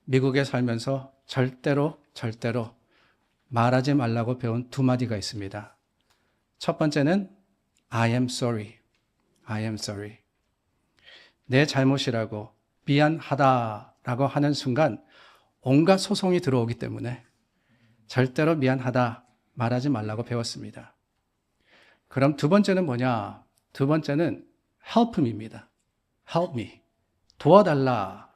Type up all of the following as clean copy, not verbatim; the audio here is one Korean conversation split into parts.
미국에 살면서 절대로 말하지 말라고 배운 두 마디가 있습니다. 첫 번째는 I am sorry. I am sorry. 내 잘못이라고 미안하다라고 하는 순간 온갖 소송이 들어오기 때문에 절대로 미안하다 말하지 말라고 배웠습니다. 그럼 두 번째는 뭐냐? 두 번째는 help me입니다. help me. 도와달라.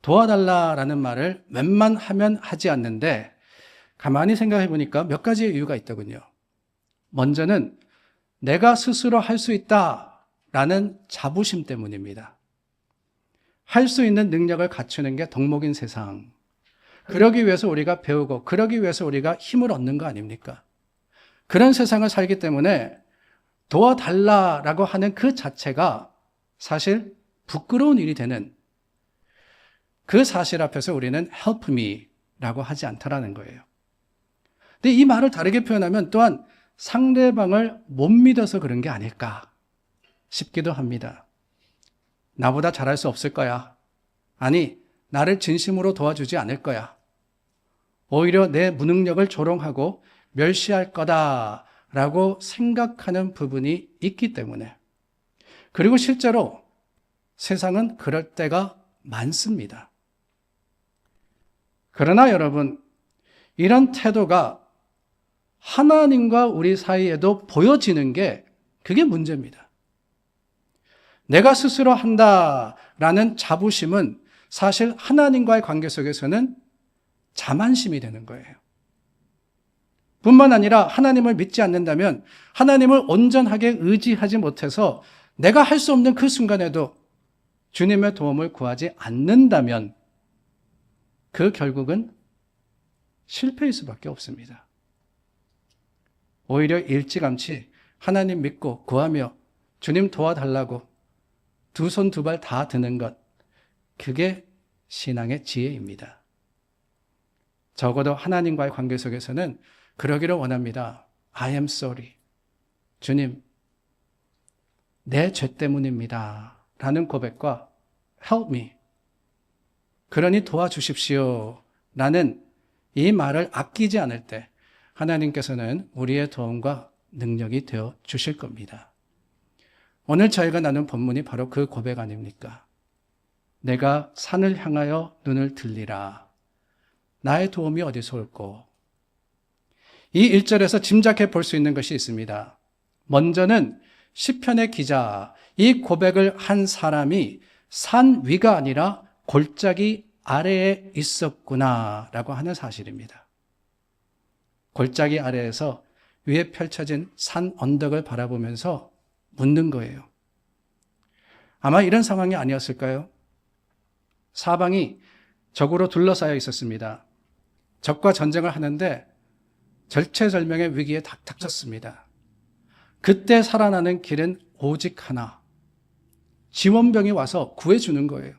도와달라라는 말을 웬만하면 하지 않는데 가만히 생각해 보니까 몇 가지의 이유가 있더군요. 먼저는 내가 스스로 할 수 있다라는 자부심 때문입니다. 할 수 있는 능력을 갖추는 게 덕목인 세상. 그러기 위해서 우리가 배우고 그러기 위해서 우리가 힘을 얻는 거 아닙니까? 그런 세상을 살기 때문에 도와달라라고 하는 그 자체가 사실 부끄러운 일이 되는 그 사실 앞에서 우리는 help me라고 하지 않다라는 거예요. 근데 이 말을 다르게 표현하면 또한 상대방을 못 믿어서 그런 게 아닐까 싶기도 합니다. 나보다 잘할 수 없을 거야. 아니, 나를 진심으로 도와주지 않을 거야. 오히려 내 무능력을 조롱하고 멸시할 거다라고 생각하는 부분이 있기 때문에. 그리고 실제로 세상은 그럴 때가 많습니다. 그러나 여러분, 이런 태도가 하나님과 우리 사이에도 보여지는 게 그게 문제입니다. 내가 스스로 한다라는 자부심은 사실 하나님과의 관계 속에서는 자만심이 되는 거예요. 뿐만 아니라 하나님을 믿지 않는다면 하나님을 온전하게 의지하지 못해서 내가 할 수 없는 그 순간에도 주님의 도움을 구하지 않는다면 그 결국은 실패일 수밖에 없습니다. 오히려 일찌감치 하나님 믿고 구하며 주님 도와달라고 두 손 두 발 다 드는 것, 그게 신앙의 지혜입니다. 적어도 하나님과의 관계 속에서는 그러기를 원합니다. I am sorry. 주님, 내 죄 때문입니다. 라는 고백과 help me. 그러니 도와주십시오. 라는 이 말을 아끼지 않을 때 하나님께서는 우리의 도움과 능력이 되어 주실 겁니다. 오늘 저희가 나눈 본문이 바로 그 고백 아닙니까? 내가 산을 향하여 눈을 들리라. 나의 도움이 어디서 올꼬? 이 1절에서 짐작해 볼 수 있는 것이 있습니다. 먼저는 시편의 기자, 이 고백을 한 사람이 산 위가 아니라 골짜기 아래에 있었구나라고 하는 사실입니다. 골짜기 아래에서 위에 펼쳐진 산 언덕을 바라보면서 묻는 거예요. 아마 이런 상황이 아니었을까요? 사방이 적으로 둘러싸여 있었습니다. 적과 전쟁을 하는데 절체절명의 위기에 닥쳤습니다. 그때 살아나는 길은 오직 하나. 지원병이 와서 구해주는 거예요.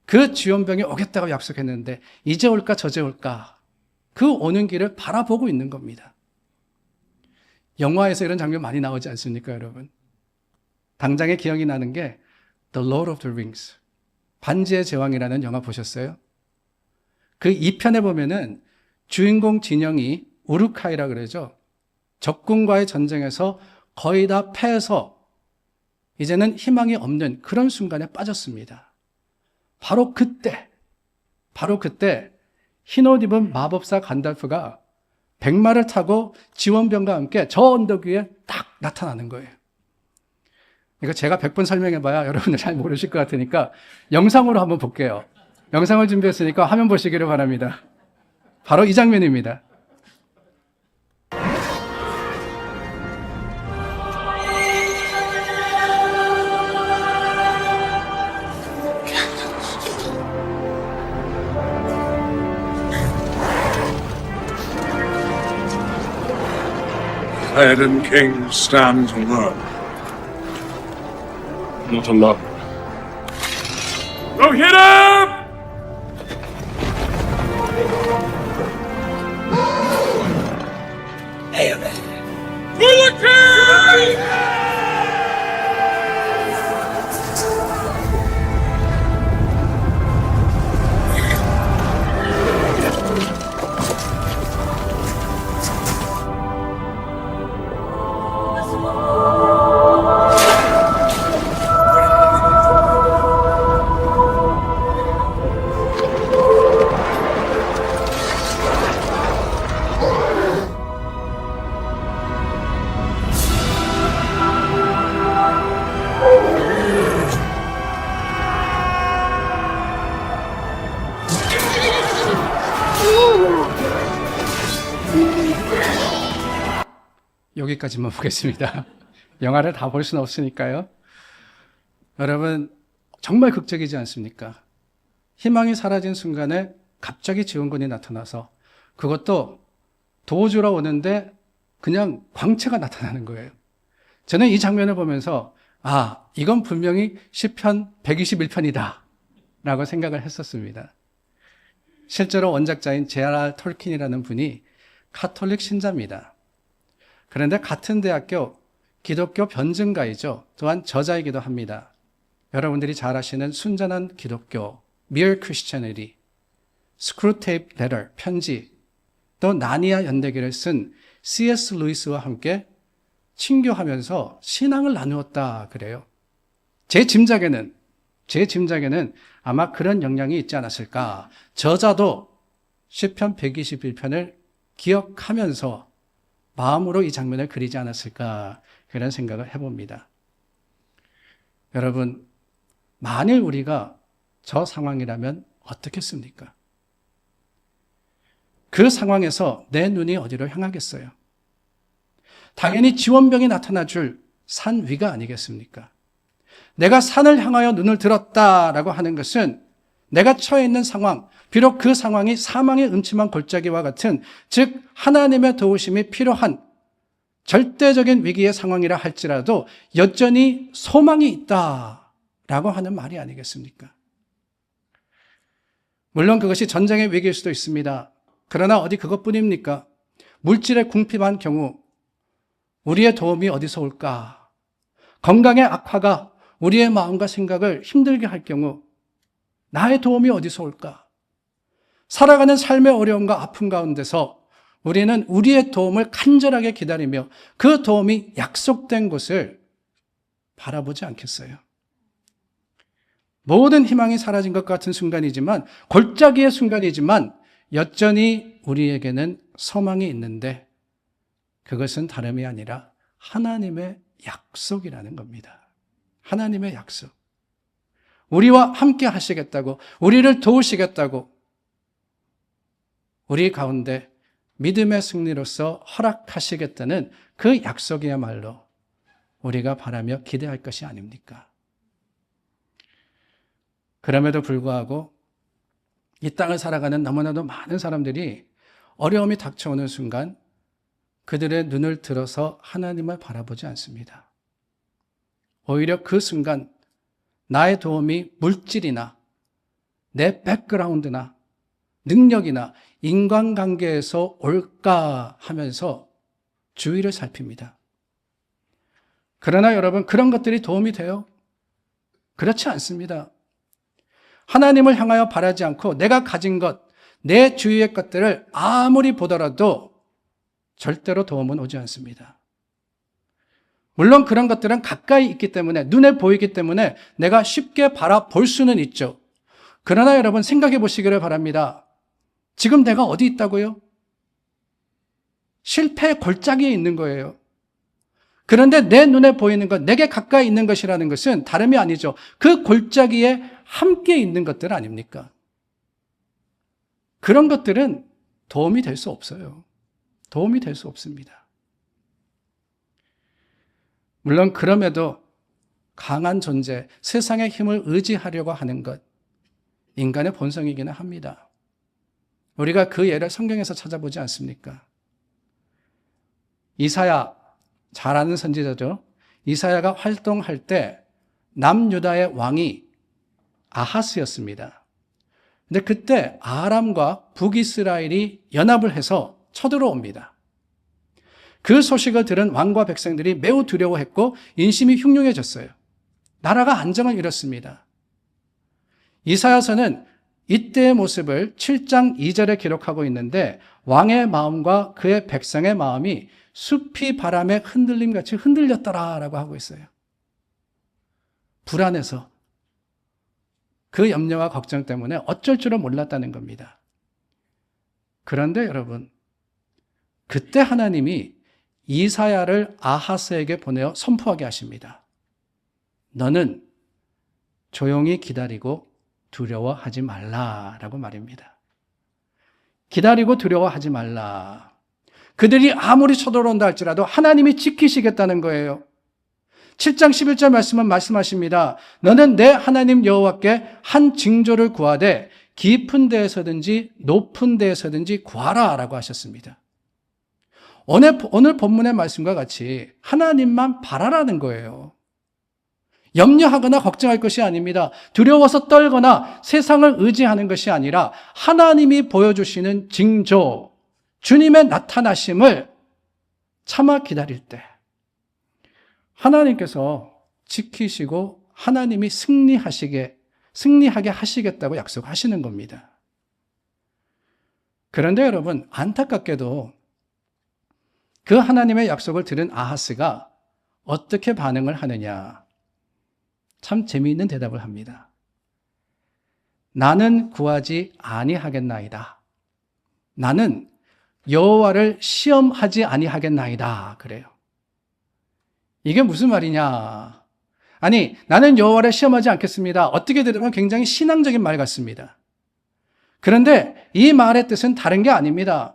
그 지원병이 오겠다고 약속했는데 이제 올까 저제 올까 그 오는 길을 바라보고 있는 겁니다. 영화에서 이런 장면 많이 나오지 않습니까, 여러분? 당장에 기억이 나는 게 The Lord of the Rings, 반지의 제왕이라는 영화 보셨어요? 그 2편에 보면은 주인공 진영이 우루카이라 그러죠. 적군과의 전쟁에서 거의 다 패해서 이제는 희망이 없는 그런 순간에 빠졌습니다. 바로 그때 흰옷 입은 마법사 간달프가 백마를 타고 지원병과 함께 저 언덕 위에 딱 나타나는 거예요. 이거 제가 100번 설명해봐야 여러분들 잘 모르실 것 같으니까 영상으로 한번 볼게요. 영상을 준비했으니까 화면 보시기를 바랍니다. 바로 이 장면입니다. Theoden King stands alone. Not alone. Go hit him! For the king! 여기까지만 보겠습니다. 영화를 다 볼 수는 없으니까요. 여러분, 정말 극적이지 않습니까? 희망이 사라진 순간에 갑자기 지원군이 나타나서 그것도 도와주러 오는데 그냥 광채가 나타나는 거예요. 저는 이 장면을 보면서 이건 분명히 시편 121편이다 라고 생각을 했었습니다. 실제로 원작자인 제랄 톨킨이라는 분이 가톨릭 신자입니다. 그런데 같은 대학교 기독교 변증가이죠. 또한 저자이기도 합니다. 여러분들이 잘 아시는 순전한 기독교, Mere Christianity, 스크루테이프 레터, 편지, 또 나니아 연대기를 쓴 C.S. 루이스와 함께 친교하면서 신앙을 나누었다 그래요. 제 짐작에는 아마 그런 영향이 있지 않았을까. 저자도 시편 121편을 기억하면서 마음으로 이 장면을 그리지 않았을까 그런 생각을 해봅니다. 여러분, 만일 우리가 저 상황이라면 어떻겠습니까? 그 상황에서 내 눈이 어디로 향하겠어요? 당연히 지원병이 나타나 줄 산 위가 아니겠습니까? 내가 산을 향하여 눈을 들었다라고 하는 것은 내가 처해 있는 상황, 비록 그 상황이 사망의 음침한 골짜기와 같은, 즉 하나님의 도우심이 필요한 절대적인 위기의 상황이라 할지라도 여전히 소망이 있다라고 하는 말이 아니겠습니까? 물론 그것이 전쟁의 위기일 수도 있습니다. 그러나 어디 그것뿐입니까? 물질에 궁핍한 경우 우리의 도움이 어디서 올까? 건강의 악화가 우리의 마음과 생각을 힘들게 할 경우 나의 도움이 어디서 올까? 살아가는 삶의 어려움과 아픔 가운데서 우리는 우리의 도움을 간절하게 기다리며 그 도움이 약속된 곳을 바라보지 않겠어요? 모든 희망이 사라진 것 같은 순간이지만, 골짜기의 순간이지만 여전히 우리에게는 소망이 있는데 그것은 다름이 아니라 하나님의 약속이라는 겁니다. 하나님의 약속. 우리와 함께 하시겠다고, 우리를 도우시겠다고, 우리 가운데 믿음의 승리로서 허락하시겠다는 그 약속이야말로 우리가 바라며 기대할 것이 아닙니까? 그럼에도 불구하고 이 땅을 살아가는 너무나도 많은 사람들이 어려움이 닥쳐오는 순간 그들의 눈을 들어서 하나님을 바라보지 않습니다. 오히려 그 순간 나의 도움이 물질이나 내 백그라운드나 능력이나 인간관계에서 올까 하면서 주위를 살핍니다. 그러나 여러분, 그런 것들이 도움이 돼요? 그렇지 않습니다. 하나님을 향하여 바라지 않고 내가 가진 것, 내 주위의 것들을 아무리 보더라도 절대로 도움은 오지 않습니다. 물론 그런 것들은 가까이 있기 때문에, 눈에 보이기 때문에 내가 쉽게 바라볼 수는 있죠. 그러나 여러분, 생각해 보시기를 바랍니다. 지금 내가 어디 있다고요? 실패의 골짜기에 있는 거예요. 그런데 내 눈에 보이는 것, 내게 가까이 있는 것이라는 것은 다름이 아니죠. 그 골짜기에 함께 있는 것들 아닙니까? 그런 것들은 도움이 될 수 없어요. 도움이 될 수 없습니다. 물론 그럼에도 강한 존재, 세상의 힘을 의지하려고 하는 것, 인간의 본성이기는 합니다. 우리가 그 예를 성경에서 찾아보지 않습니까? 이사야, 잘 아는 선지자죠. 이사야가 활동할 때 남유다의 왕이 아하스였습니다. 근데 그때 아람과 북이스라엘이 연합을 해서 쳐들어옵니다. 그 소식을 들은 왕과 백성들이 매우 두려워했고 인심이 흉흉해졌어요. 나라가 안정을 잃었습니다. 이사야서는 이때의 모습을 7장 2절에 기록하고 있는데, 왕의 마음과 그의 백성의 마음이 숲이 바람에 흔들림같이 흔들렸더라라고 하고 있어요. 불안해서, 그 염려와 걱정 때문에 어쩔 줄을 몰랐다는 겁니다. 그런데 여러분, 그때 하나님이 이사야를 아하스에게 보내어 선포하게 하십니다. 너는 조용히 기다리고 두려워하지 말라라고 말입니다. 기다리고 두려워하지 말라. 그들이 아무리 쳐들어온다 할지라도 하나님이 지키시겠다는 거예요. 7장 11절 말씀은 말씀하십니다. 너는 내 하나님 여호와께 한 징조를 구하되 깊은 데에서든지 높은 데에서든지 구하라 라고 하셨습니다. 오늘 본문의 말씀과 같이 하나님만 바라라는 거예요. 염려하거나 걱정할 것이 아닙니다. 두려워서 떨거나 세상을 의지하는 것이 아니라 하나님이 보여주시는 징조, 주님의 나타나심을 참아 기다릴 때 하나님께서 지키시고 하나님이 승리하게 하시겠다고 약속하시는 겁니다. 그런데 여러분, 안타깝게도 그 하나님의 약속을 들은 아하스가 어떻게 반응을 하느냐? 참 재미있는 대답을 합니다. 나는 구하지 아니하겠나이다. 나는 여호와를 시험하지 아니하겠나이다. 그래요. 이게 무슨 말이냐? 아니, 나는 여호와를 시험하지 않겠습니다. 어떻게 들으면 굉장히 신앙적인 말 같습니다. 그런데 이 말의 뜻은 다른 게 아닙니다.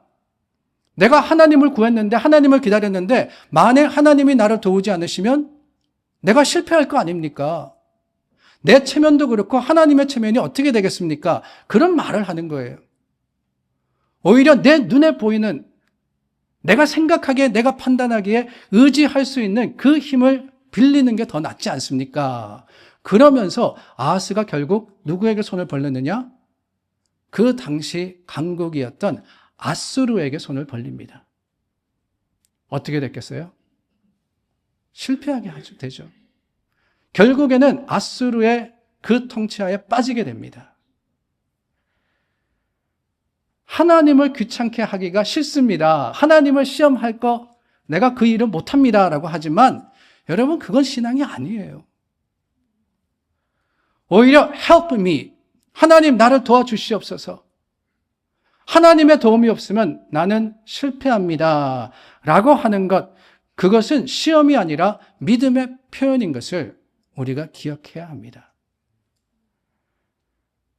내가 하나님을 구했는데, 하나님을 기다렸는데 만약 하나님이 나를 도우지 않으시면 내가 실패할 거 아닙니까? 내 체면도 그렇고 하나님의 체면이 어떻게 되겠습니까? 그런 말을 하는 거예요. 오히려 내 눈에 보이는, 내가 생각하기에, 내가 판단하기에 의지할 수 있는 그 힘을 빌리는 게 더 낫지 않습니까? 그러면서 아하스가 결국 누구에게 손을 벌렸느냐? 그 당시 강국이었던 아수르에게 손을 벌립니다. 어떻게 됐겠어요? 실패하게 되죠. 결국에는 아수르의 그 통치하에 빠지게 됩니다. 하나님을 귀찮게 하기가 싫습니다. 하나님을 시험할 거 내가 그 일은 못합니다 라고 하지만 여러분, 그건 신앙이 아니에요. 오히려 help me, 하나님 나를 도와주시옵소서. 하나님의 도움이 없으면 나는 실패합니다 라고 하는 것, 그것은 시험이 아니라 믿음의 표현인 것을 우리가 기억해야 합니다.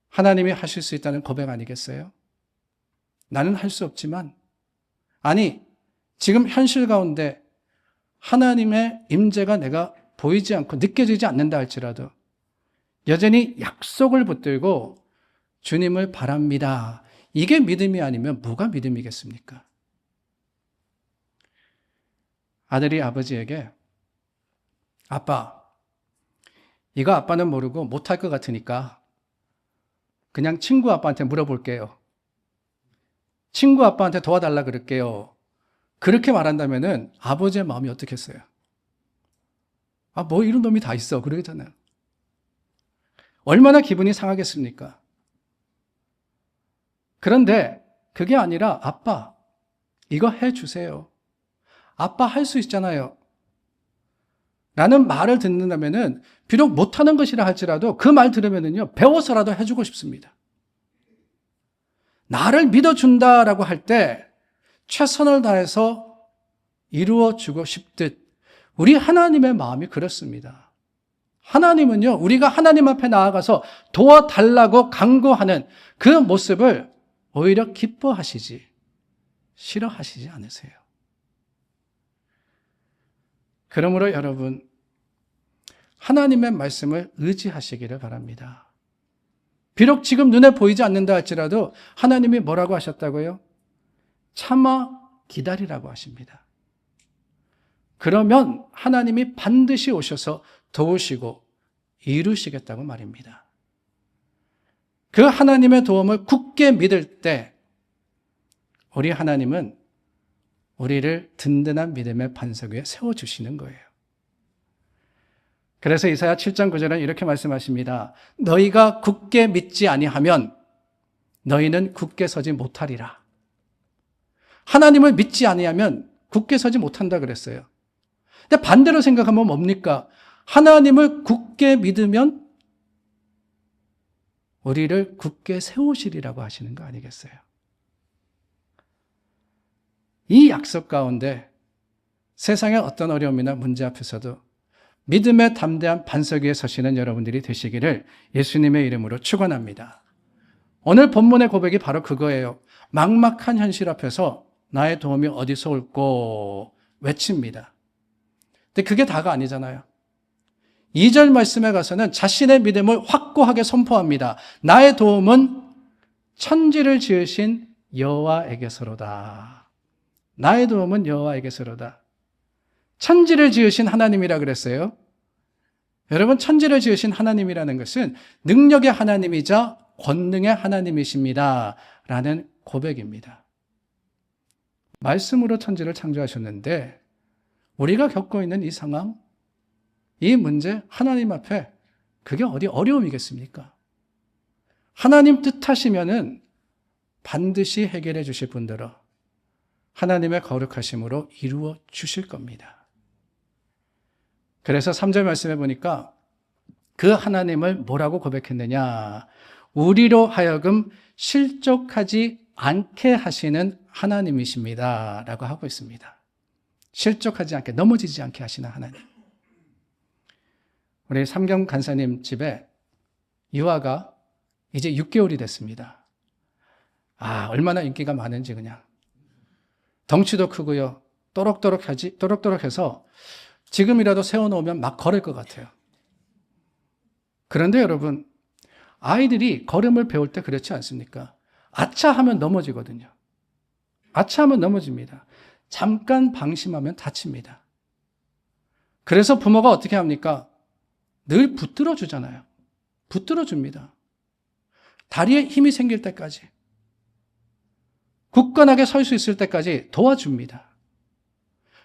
하나님이 하실 수 있다는 고백 아니겠어요? 나는 할 수 없지만, 아니, 지금 현실 가운데 하나님의 임재가 내가 보이지 않고 느껴지지 않는다 할지라도 여전히 약속을 붙들고 주님을 바랍니다. 이게 믿음이 아니면 뭐가 믿음이겠습니까? 아들이 아버지에게, 아빠, 이거 아빠는 모르고 못할 것 같으니까 그냥 친구 아빠한테 물어볼게요. 친구 아빠한테 도와달라 그럴게요. 그렇게 말한다면은 아버지의 마음이 어떻겠어요? 아, 뭐 이런 놈이 다 있어. 그러잖아요. 얼마나 기분이 상하겠습니까? 그런데 그게 아니라 아빠, 이거 해주세요. 아빠 할 수 있잖아요. 라는 말을 듣는다면은 비록 못하는 것이라 할지라도 그 말 들으면은요, 배워서라도 해주고 싶습니다. 나를 믿어준다라고 할 때 최선을 다해서 이루어주고 싶듯 우리 하나님의 마음이 그렇습니다. 하나님은요, 우리가 하나님 앞에 나아가서 도와달라고 간구하는 그 모습을 오히려 기뻐하시지, 싫어하시지 않으세요. 그러므로 여러분, 하나님의 말씀을 의지하시기를 바랍니다. 비록 지금 눈에 보이지 않는다 할지라도 하나님이 뭐라고 하셨다고요? 참아 기다리라고 하십니다. 그러면 하나님이 반드시 오셔서 도우시고 이루시겠다고 말입니다. 그 하나님의 도움을 굳게 믿을 때 우리 하나님은 우리를 든든한 믿음의 반석 위에 세워주시는 거예요. 그래서 이사야 7장 9절은 이렇게 말씀하십니다. 너희가 굳게 믿지 아니하면 너희는 굳게 서지 못하리라. 하나님을 믿지 아니하면 굳게 서지 못한다 그랬어요. 근데 반대로 생각하면 뭡니까? 하나님을 굳게 믿으면 우리를 굳게 세우시리라고 하시는 거 아니겠어요? 이 약속 가운데 세상의 어떤 어려움이나 문제 앞에서도 믿음의 담대한 반석 위에 서시는 여러분들이 되시기를 예수님의 이름으로 축원합니다. 오늘 본문의 고백이 바로 그거예요. 막막한 현실 앞에서 나의 도움이 어디서 올꼬 외칩니다. 근데 그게 다가 아니잖아요. 2절 말씀에 가서는 자신의 믿음을 확고하게 선포합니다. 나의 도움은 천지를 지으신 여호와에게서로다. 나의 도움은 여호와에게서로다. 천지를 지으신 하나님이라 그랬어요. 여러분, 천지를 지으신 하나님이라는 것은 능력의 하나님이자 권능의 하나님이십니다. 라는 고백입니다. 말씀으로 천지를 창조하셨는데 우리가 겪고 있는 이 상황, 이 문제, 하나님 앞에 그게 어디 어려움이겠습니까? 하나님 뜻하시면은 반드시 해결해 주실 분들은 하나님의 거룩하심으로 이루어 주실 겁니다. 그래서 3절 말씀해 보니까 그 하나님을 뭐라고 고백했느냐? 우리로 하여금 실족하지 않게 하시는 하나님이십니다. 라고 하고 있습니다. 실족하지 않게, 넘어지지 않게 하시는 하나님. 우리 삼경 간사님 집에 유아가 이제 6개월이 됐습니다. 얼마나 인기가 많은지 그냥. 덩치도 크고요. 또록또록해서 지금이라도 세워놓으면 막 걸을 것 같아요. 그런데 여러분, 아이들이 걸음을 배울 때 그렇지 않습니까? 아차 하면 넘어지거든요. 아차 하면 넘어집니다. 잠깐 방심하면 다칩니다. 그래서 부모가 어떻게 합니까? 늘 붙들어 주잖아요. 붙들어 줍니다. 다리에 힘이 생길 때까지, 굳건하게 설 수 있을 때까지 도와줍니다.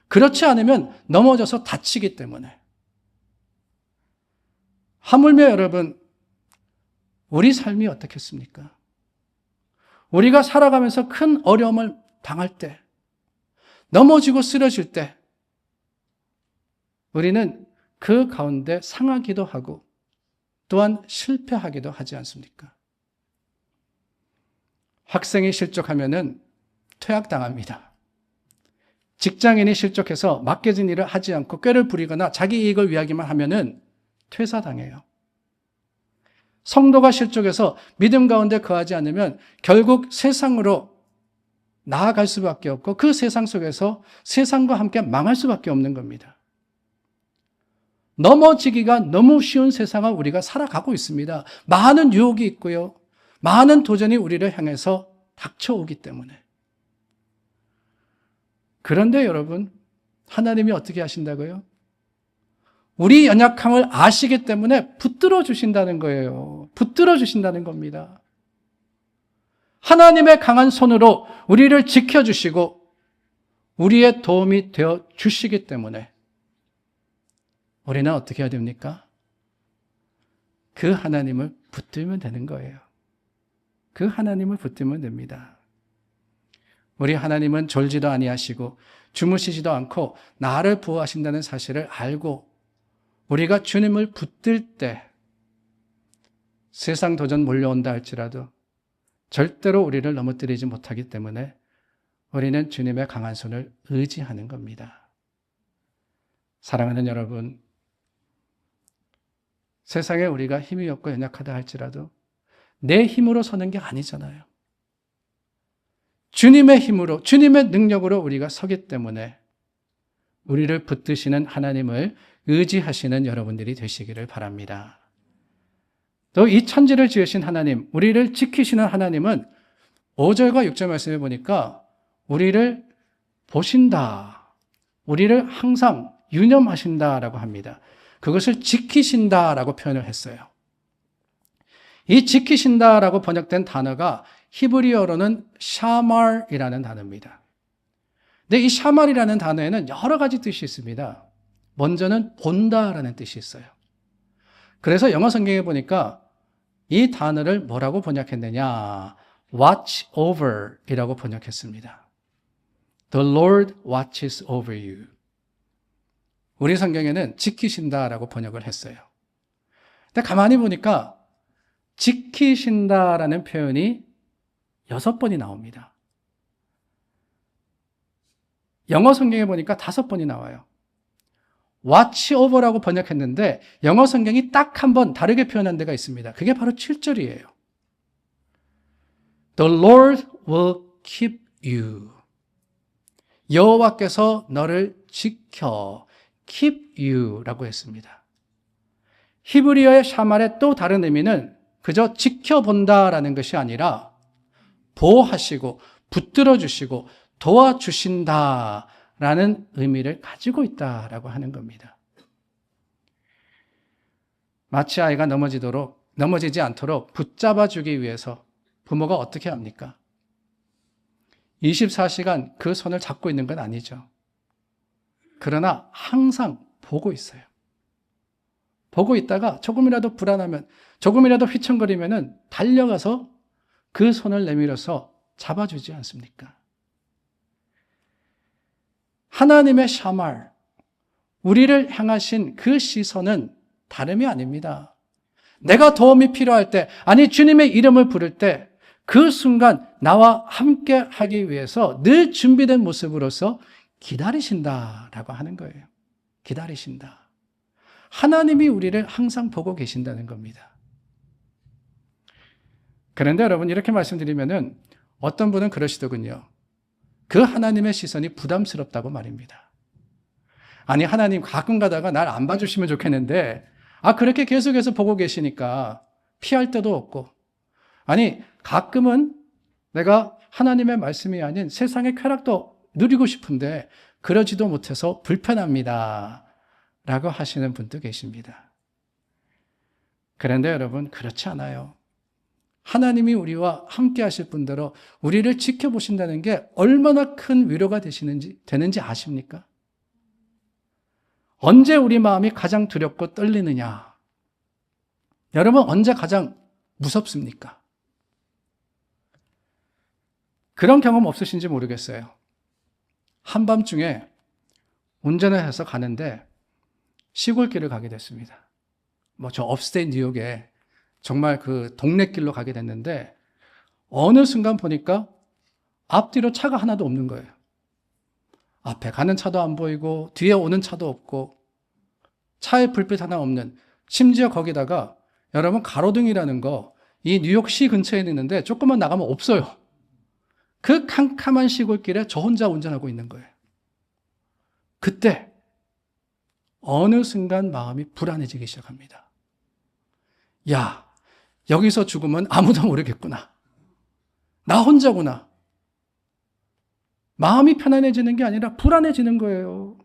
그렇지 않으면 넘어져서 다치기 때문에. 하물며 여러분, 우리 삶이 어떻겠습니까? 우리가 살아가면서 큰 어려움을 당할 때, 넘어지고 쓰러질 때, 우리는 그 가운데 상하기도 하고 또한 실패하기도 하지 않습니까? 학생이 실족하면은 퇴학당합니다. 직장인이 실족해서 맡겨진 일을 하지 않고 꾀를 부리거나 자기 이익을 위하기만 하면은 퇴사당해요. 성도가 실족해서 믿음 가운데 거하지 않으면 결국 세상으로 나아갈 수밖에 없고 그 세상 속에서 세상과 함께 망할 수밖에 없는 겁니다. 넘어지기가 너무 쉬운 세상을 우리가 살아가고 있습니다. 많은 유혹이 있고요. 많은 도전이 우리를 향해서 닥쳐오기 때문에. 그런데 여러분, 하나님이 어떻게 하신다고요? 우리 연약함을 아시기 때문에 붙들어 주신다는 거예요. 붙들어 주신다는 겁니다. 하나님의 강한 손으로 우리를 지켜주시고 우리의 도움이 되어 주시기 때문에 우리는 어떻게 해야 됩니까? 그 하나님을 붙들면 되는 거예요. 그 하나님을 붙들면 됩니다. 우리 하나님은 졸지도 아니하시고 주무시지도 않고 나를 보호하신다는 사실을 알고 우리가 주님을 붙들 때 세상 도전 몰려온다 할지라도 절대로 우리를 넘어뜨리지 못하기 때문에 우리는 주님의 강한 손을 의지하는 겁니다. 사랑하는 여러분, 세상에 우리가 힘이 없고 연약하다 할지라도 내 힘으로 서는 게 아니잖아요. 주님의 힘으로, 주님의 능력으로 우리가 서기 때문에 우리를 붙드시는 하나님을 의지하시는 여러분들이 되시기를 바랍니다. 또 이 천지를 지으신 하나님, 우리를 지키시는 하나님은 5절과 6절 말씀해 보니까 우리를 보신다, 우리를 항상 유념하신다라고 합니다. 그것을 지키신다라고 표현을 했어요. 이 지키신다라고 번역된 단어가 히브리어로는 샤말이라는 단어입니다. 근데 이 샤말이라는 단어에는 여러 가지 뜻이 있습니다. 먼저는 본다라는 뜻이 있어요. 그래서 영어 성경에 보니까 이 단어를 뭐라고 번역했느냐? watch over 이라고 번역했습니다. The Lord watches over you. 우리 성경에는 지키신다라고 번역을 했어요. 근데 가만히 보니까 지키신다라는 표현이 6번이 나옵니다. 영어 성경에 보니까 5번이 나와요. watch over라고 번역했는데 영어 성경이 딱 한 번 다르게 표현한 데가 있습니다. 그게 바로 7절이에요. The Lord will keep you. 여호와께서 너를 지켜 keep you라고 했습니다. 히브리어의 샤말의 또 다른 의미는 그저 지켜본다라는 것이 아니라 보호하시고 붙들어 주시고 도와주신다라는 의미를 가지고 있다라고 하는 겁니다. 마치 아이가 넘어지지 않도록 붙잡아 주기 위해서 부모가 어떻게 합니까? 24시간 그 손을 잡고 있는 건 아니죠. 그러나 항상 보고 있어요. 보고 있다가 조금이라도 불안하면, 조금이라도 휘청거리면은 달려가서 그 손을 내밀어서 잡아주지 않습니까? 하나님의 샤말, 우리를 향하신 그 시선은 다름이 아닙니다. 내가 도움이 필요할 때, 아니 주님의 이름을 부를 때 그 순간 나와 함께 하기 위해서 늘 준비된 모습으로서 기다리신다라고 하는 거예요. 기다리신다. 하나님이 우리를 항상 보고 계신다는 겁니다. 그런데 여러분, 이렇게 말씀드리면은 어떤 분은 그러시더군요. 그 하나님의 시선이 부담스럽다고 말입니다. 아니, 하나님 가끔 가다가 날 안 봐주시면 좋겠는데, 그렇게 계속해서 보고 계시니까 피할 데도 없고, 아니, 가끔은 내가 하나님의 말씀이 아닌 세상의 쾌락도 누리고 싶은데 그러지도 못해서 불편합니다. 라고 하시는 분도 계십니다. 그런데 여러분, 그렇지 않아요. 하나님이 우리와 함께 하실 분대로 우리를 지켜보신다는 게 얼마나 큰 위로가 되는지 아십니까? 언제 우리 마음이 가장 두렵고 떨리느냐? 여러분, 언제 가장 무섭습니까? 그런 경험 없으신지 모르겠어요. 한밤중에 운전을 해서 가는데 시골길을 가게 됐습니다. 저 업스테이트 뉴욕에 정말 그 동네길로 가게 됐는데 어느 순간 보니까 앞뒤로 차가 하나도 없는 거예요. 앞에 가는 차도 안 보이고 뒤에 오는 차도 없고 차에 불빛 하나 없는, 심지어 거기다가 여러분 가로등이라는 거 이 뉴욕시 근처에 있는데 조금만 나가면 없어요. 그 캄캄한 시골길에 저 혼자 운전하고 있는 거예요. 그때 어느 순간 마음이 불안해지기 시작합니다. 야, 여기서 죽으면 아무도 모르겠구나. 나 혼자구나. 마음이 편안해지는 게 아니라 불안해지는 거예요.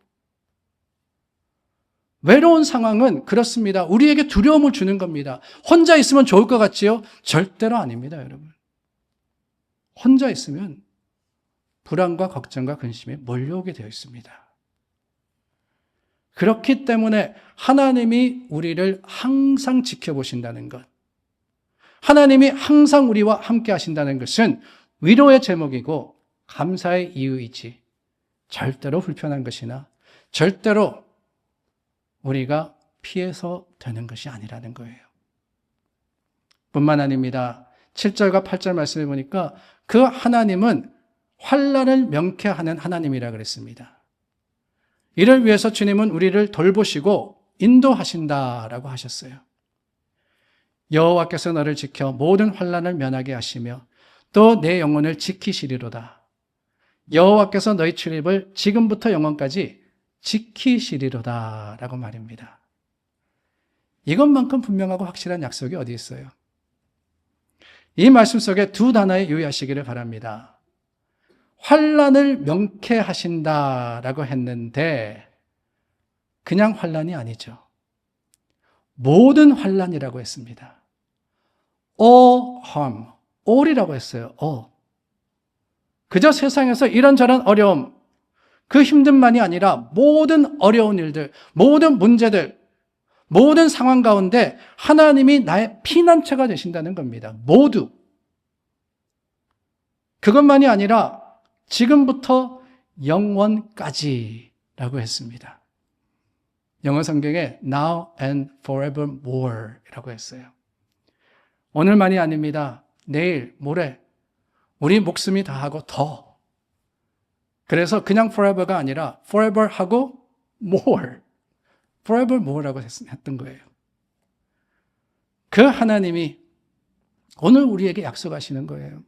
외로운 상황은 그렇습니다. 우리에게 두려움을 주는 겁니다. 혼자 있으면 좋을 것 같지요? 절대로 아닙니다, 여러분. 혼자 있으면 불안과 걱정과 근심이 몰려오게 되어 있습니다. 그렇기 때문에 하나님이 우리를 항상 지켜보신다는 것, 하나님이 항상 우리와 함께 하신다는 것은 위로의 제목이고 감사의 이유이지 절대로 불편한 것이나 절대로 우리가 피해서 되는 것이 아니라는 거예요. 뿐만 아닙니다. 7절과 8절 말씀해 보니까 그 하나님은 환난을 명쾌하는 하나님이라 그랬습니다. 이를 위해서 주님은 우리를 돌보시고 인도하신다라고 하셨어요. 여호와께서 너를 지켜 모든 환난을 면하게 하시며 또 내 영혼을 지키시리로다. 여호와께서 너희 출입을 지금부터 영원까지 지키시리로다 라고 말입니다. 이것만큼 분명하고 확실한 약속이 어디 있어요? 이 말씀 속에 두 단어에 유의하시기를 바랍니다. 환난을 명쾌하신다라고 했는데 그냥 환난이 아니죠. 모든 환난이라고 했습니다. all harm, all이라고 했어요. all. 그저 세상에서 이런저런 어려움, 그 힘듦만이 아니라 모든 어려운 일들, 모든 문제들, 모든 상황 가운데 하나님이 나의 피난처가 되신다는 겁니다. 모두. 그것만이 아니라 지금부터 영원까지라고 했습니다. 영어 성경에 now and forevermore 이라고 했어요. 오늘만이 아닙니다. 내일, 모레, 우리 목숨이 다하고 더. 그래서 그냥 forever가 아니라 forever 하고 more, forevermore라고 했던 거예요. 그 하나님이 오늘 우리에게 약속하시는 거예요.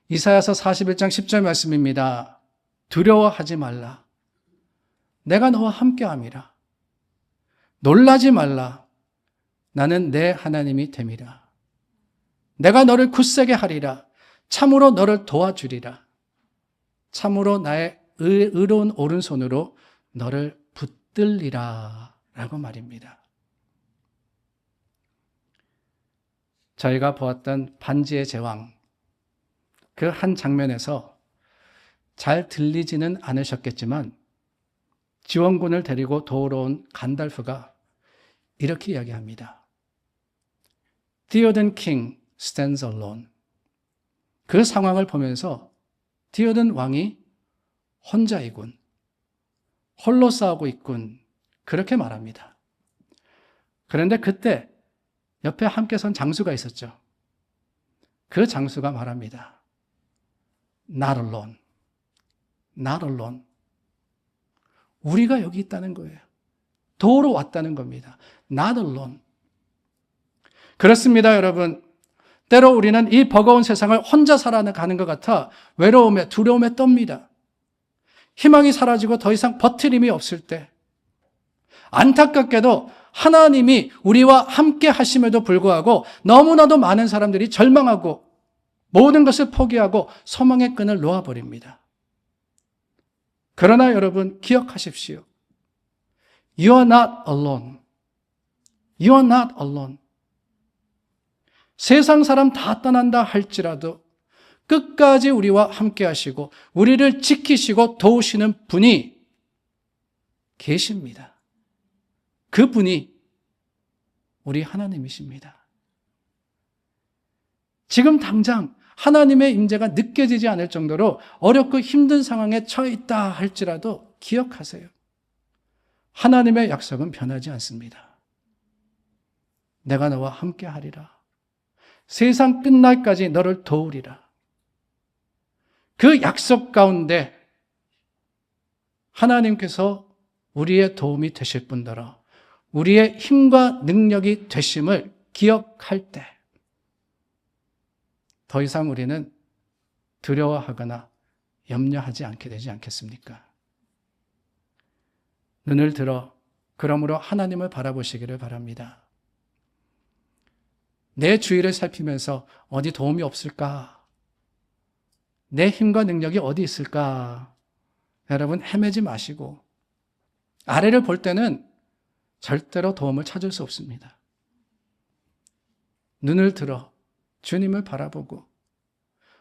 이사야서 41장 10절 말씀입니다. 두려워하지 말라. 내가 너와 함께함이라. 놀라지 말라. 나는 내 하나님이 됨이라. 내가 너를 굳세게 하리라. 참으로 너를 도와주리라. 참으로 나의 의로운 오른손으로 너를 붙들리라. 라고 말입니다. 저희가 보았던 반지의 제왕, 그 한 장면에서 잘 들리지는 않으셨겠지만 지원군을 데리고 도우러 온 간달프가 이렇게 이야기합니다. Theoden king stands alone. 그 상황을 보면서 디오든 왕이 혼자이군, 홀로 싸우고 있군, 그렇게 말합니다. 그런데 그때 옆에 함께 선 장수가 있었죠. 그 장수가 말합니다. Not alone. Not alone. 우리가 여기 있다는 거예요. 도우러 왔다는 겁니다. Not alone. 그렇습니다, 여러분. 때로 우리는 이 버거운 세상을 혼자 살아가는 것 같아 외로움에, 두려움에 떱니다. 희망이 사라지고 더 이상 버틸 힘이 없을 때, 안타깝게도 하나님이 우리와 함께 하심에도 불구하고 너무나도 많은 사람들이 절망하고 모든 것을 포기하고 소망의 끈을 놓아버립니다. 그러나 여러분 기억하십시오. You are not alone. You are not alone. 세상 사람 다 떠난다 할지라도 끝까지 우리와 함께 하시고 우리를 지키시고 도우시는 분이 계십니다. 그분이 우리 하나님이십니다. 지금 당장 하나님의 임재가 느껴지지 않을 정도로 어렵고 힘든 상황에 처해 있다 할지라도 기억하세요. 하나님의 약속은 변하지 않습니다. 내가 너와 함께 하리라. 세상 끝날까지 너를 도우리라. 그 약속 가운데 하나님께서 우리의 도움이 되실 뿐더러 우리의 힘과 능력이 되심을 기억할 때 더 이상 우리는 두려워하거나 염려하지 않게 되지 않겠습니까? 눈을 들어 그러므로 하나님을 바라보시기를 바랍니다. 내 주위를 살피면서 어디 도움이 없을까? 내 힘과 능력이 어디 있을까? 여러분 헤매지 마시고 아래를 볼 때는 절대로 도움을 찾을 수 없습니다. 눈을 들어 주님을 바라보고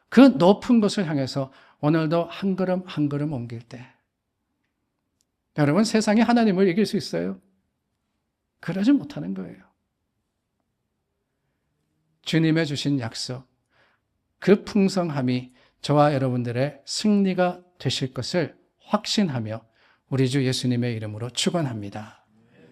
그 높은 곳을 향해서 오늘도 한 걸음 한 걸음 옮길 때 여러분 세상이 하나님을 이길 수 있어요? 그러지 못하는 거예요. 주님의 주신 약속, 그 풍성함이 저와 여러분들의 승리가 되실 것을 확신하며 우리 주 예수님의 이름으로 축원합니다.